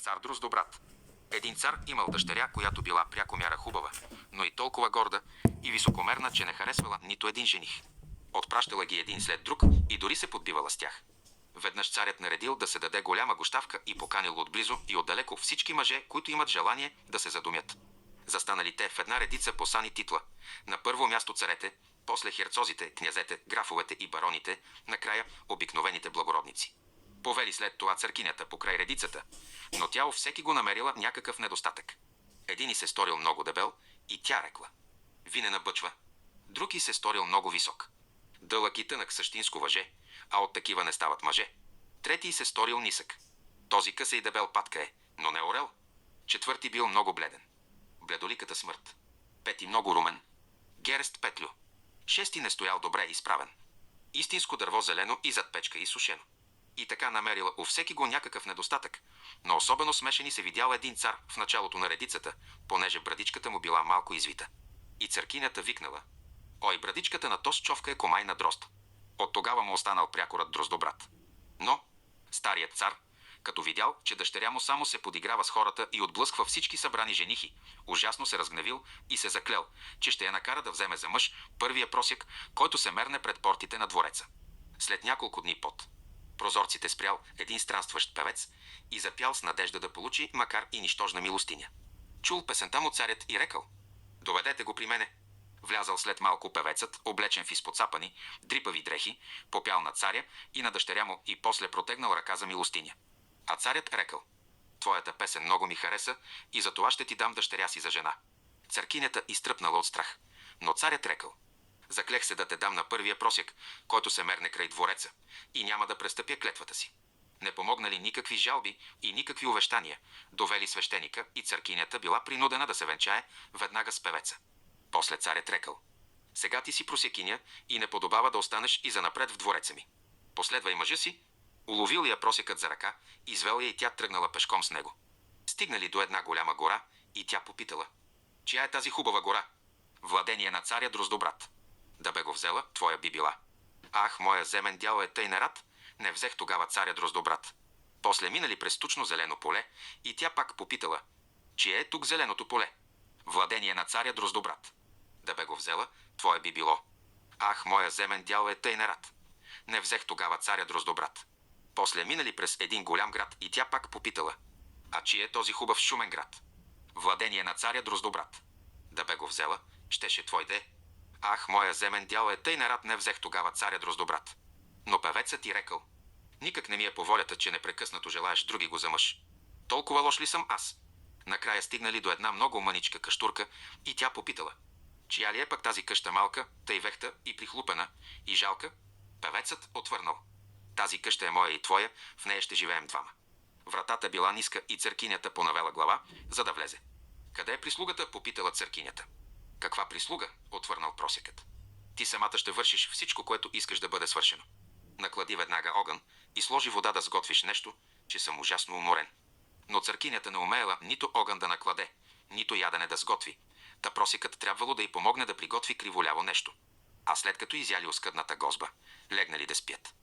Цар Дроздобрат. Един цар имал дъщеря, която била пряко мяра хубава, но и толкова горда и високомерна, че не харесвала нито един жених. Отпращала ги един след друг и дори се подбивала с тях. Веднъж царят наредил да се даде голяма гощавка и поканил отблизо и отдалеко всички мъже, които имат желание да се задумят. Застанали те в една редица по сан и титла. На първо място царете, после херцозите, князете, графовете и бароните, накрая обикновените благородници. Повели след това църкинята покрай редицата, но тя у всеки го намерила някакъв недостатък. Един и се сторил много дебел и тя рекла: ви не набъчва. Друг и се сторил много висок. Дълъг и тънък същинско въже, а от такива не стават мъже. Трети се сторил нисък. Този къса и дебел патка е, но не орел. Четвърти бил много бледен. Бледоликата смърт. Пети много румен. Герест петлю. Шести не стоял добре изправен. Истинско дърво зелено и зад печка изсушено. И така намерила у всеки го някакъв недостатък, но особено смешен и се видял един цар в началото на редицата, понеже брадичката му била малко извита. И църкинята викнала: ой, брадичката на тоз човка е комай на дрозд. От тогава му останал прякорът Дроздобрат. Но старият цар, като видял, че дъщеря му само се подиграва с хората и отблъсква всички събрани женихи, ужасно се разгневил и се заклел, че ще я накара да вземе за мъж първия просяк, който се мерне пред портите на двореца. След няколко дни под прозорците спрял един странстващ певец и запял с надежда да получи макар и нищожна милостиня. Чул песента му царят и рекал: доведете го при мене. Влязал след малко певецът, облечен в изпоцапани, дрипави дрехи, попял на царя и на дъщеря му и после протегнал ръка за милостиня. А царят рекал: твоята песен много ми хареса и за това ще ти дам дъщеря си за жена. Църкинята изтръпнала от страх, но царят рекал: заклех се да те дам на първия просяк, който се мерне край двореца, и няма да престъпя клетвата си. Не помогнали никакви жалби и никакви увещания, довели свещеника и църкинята била принудена да се венчае веднага с певеца. После царят рекал: сега ти си просякиня и не подобава да останеш и занапред в двореца ми. Последвай мъжа си. Уловил я просякът за ръка, извел я и тя тръгнала пешком с него. Стигнали до една голяма гора и тя попитала: чия е тази хубава гора? Владение на царя Дроздобрат. Да бе го взела, твоя би била. Ах, моя земен дял е тъй нарад, не взех тогава царя Дроздобрат. После минали през тучно зелено поле и тя пак попитала: чие е тук зеленото поле? Владение на царя Дроздобрат. Да бе го взела, твоя би било. Ах, моя земен дял е тъй нарад, не взех тогава царя Дроздобрат. После минали през един голям град и тя пак попитала: а чий е този хубав шумен град? Владение на царя Дроздобрат. Да бе го взела, щеше твой де. Ах, моя земен дял е тъй нарад, не взех тогава царя Дроздобрат. Но певецът ти рекал: никак не ми е по волята, че непрекъснато желаеш други го за мъж. Толкова лош ли съм аз? Накрая стигнали до една много мъничка къщурка и тя попитала: чия ли е пък тази къща малка, тъй вехта и прихлупена и жалка? Певецът отвърнал: тази къща е моя и твоя, в нея ще живеем двама. Вратата била ниска и църкинята понавела глава, за да влезе. Къде е прислугата? Попитала църкинята. Каква прислуга? Отвърнал просякът. Ти самата ще вършиш всичко, което искаш да бъде свършено. Наклади веднага огън и сложи вода да сготвиш нещо, че съм ужасно уморен. Но църкинята не умеела нито огън да накладе, нито ядене да сготви. Та просякът трябвало да й помогне да приготви криволяво нещо. А след като изяли оскъдната гозба, легнали да спят.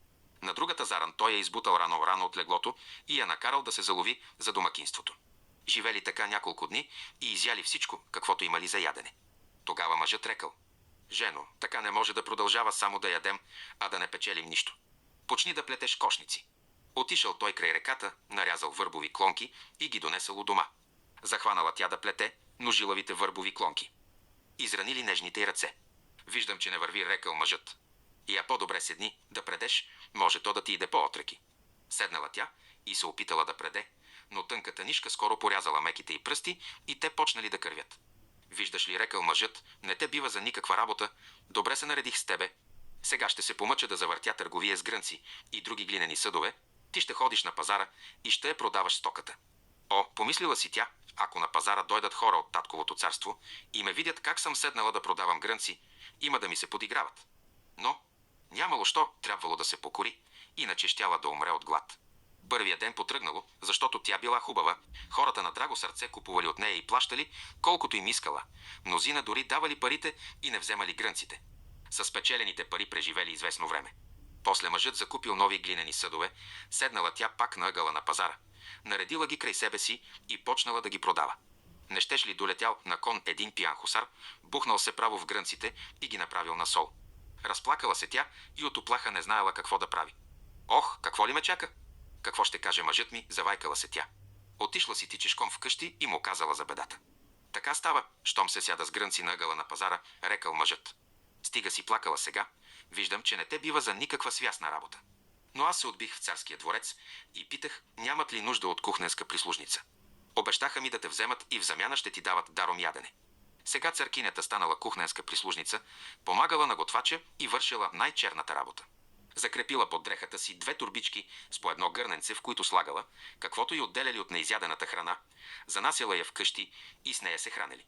На другата заран той я избутал рано от леглото и я накарал да се залови за домакинството. Живели така няколко дни и изяли всичко, каквото имали за ядене. Тогава мъжът рекал: жено, така не може да продължава само да ядем, а да не печелим нищо. Почни да плетеш кошници. Отишъл той край реката, нарязал върбови клонки и ги донесъл у дома. Захванала тя да плете, но жилавите върбови клонки изранили нежните й ръце. Виждам, че не върви, рекал мъжът. И по-добре седни да предеш, може то да ти иде по-отреки. Седнала тя и се опитала да преде, но тънката нишка скоро порязала меките й пръсти и те почнали да кървят. Виждаш ли, рекал мъжът, не те бива за никаква работа, добре се наредих с тебе. Сега ще се помъча да завъртя търговия с грънци и други глинени съдове, ти ще ходиш на пазара и ще я продаваш стоката. О, помислила си тя, ако на пазара дойдат хора от татковото царство и ме видят как съм седнала да продавам грънци, има да ми се подиграват. Но нямало що, трябвало да се покори, иначе щяла да умре от глад. Първия ден потръгнало, защото тя била хубава, хората на драго сърце купували от нея и плащали, колкото им искала. Мнозина дори давали парите и не вземали грънците. С спечелените пари преживели известно време. После мъжът закупил нови глинени съдове, седнала тя пак на ъгъла на пазара наредила ги край себе си и почнала да ги продава. Не щеш ли долетял на кон един пиян хусар, бухнал се право в грънците и ги направил на сол. Разплакала се тя и от уплаха не знаела какво да прави. Ох, какво ли ме чака? Какво ще каже мъжът ми, завайкала се тя. Отишла си тичешком вкъщи и му казала за бедата. Така става, щом се сяда с грънци на ъгъла на пазара, рекал мъжът. Стига си плакала сега, виждам, че не те бива за никаква свясна работа. Но аз се отбих в царския дворец и питах, нямат ли нужда от кухненска прислужница. Обещаха ми да те вземат и в замяна ще ти дават даром ядене. Сега царкинята станала кухненска прислужница, помагала на готвача и вършила най-черната работа. Закрепила под дрехата си 2 турбички с по едно гърненце, в които слагала, каквото й отделяли от неизядената храна, занасяла я вкъщи и с нея се хранели.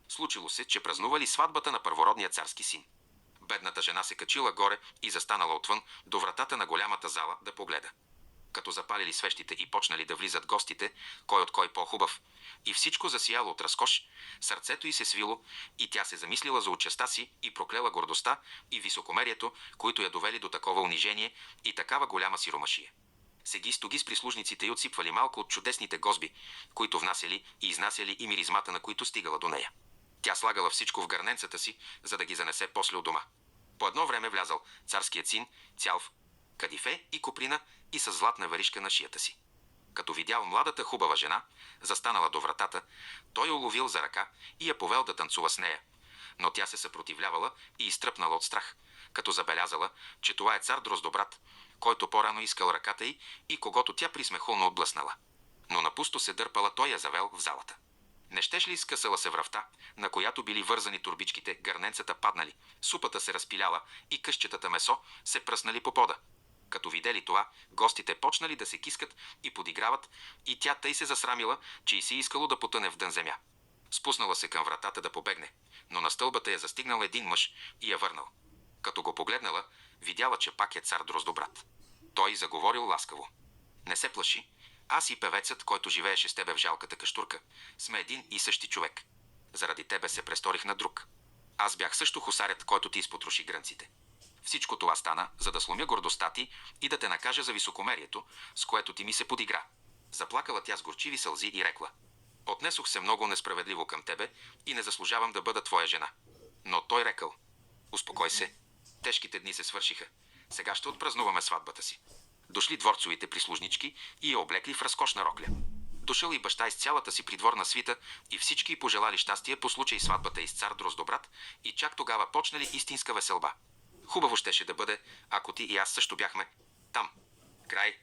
Случило се, че празнували сватбата на първородния царски син. Бедната жена се качила горе и застанала отвън до вратата на голямата зала да погледа. Като запалили свещите и почнали да влизат гостите, кой от кой по-хубав, и всичко засияло от разкош, сърцето й се свило и тя се замислила за участта си и проклела гордостта и високомерието, които я довели до такова унижение и такава голяма сиромашия. Сеги-стоги с прислужниците й отсипвали малко от чудесните гозби, които внасяли и изнасяли и миризмата, на които стигала до нея. Тя слагала всичко в гърненцата си, за да ги занесе после от дома. По едно време влязал царският син, цял в кадифе и коприна и с златна веришка на шията си. Като видял младата хубава жена, застанала до вратата, той я уловил за ръка и я повел да танцува с нея. Но тя се съпротивлявала и изтръпнала от страх, като забелязала, че това е цар Дроздобрат, който по-рано искал ръката й и когото тя присмехулно отблъснала. Но напусто се дърпала, той я завел в залата. Не щеш ли изкъсала се връвта, на която били вързани турбичките, гърненцата паднали, супата се разпиляла и къщетата месо се пръснали по пода. Като видели това, гостите почнали да се кискат и подиграват и тя тъй се засрамила, че и си искало да потъне в дън земя. Спуснала се към вратата да побегне, но на стълбата я застигнал един мъж и я върнал. Като го погледнала, видяла, че пак е цар Дроздобрат. Той заговорил ласкаво. Не се плаши, аз и певецът, който живееше с тебе в жалката каштурка, сме един и същи човек. Заради тебе се престорих на друг. Аз бях също хусарят, който ти изпотроши грънците. Всичко това стана, за да сломя гордостта ти и да те накажа за високомерието, с което ти ми се подигра. Заплакала тя с горчиви сълзи и рекла. Отнесох се много несправедливо към тебе и не заслужавам да бъда твоя жена. Но той рекал. Успокой се. Тежките дни се свършиха. Сега ще отпразнуваме сватбата си. Дошли дворцовите прислужнички и я облекли в разкошна рокля. Дошъл и баща из цялата си придворна свита и всички й пожелали щастие по случай сватбата из цар Дроздобрат и чак тогава почнали истинска веселба. Хубаво щеше да бъде, ако ти и аз също бяхме там. Край.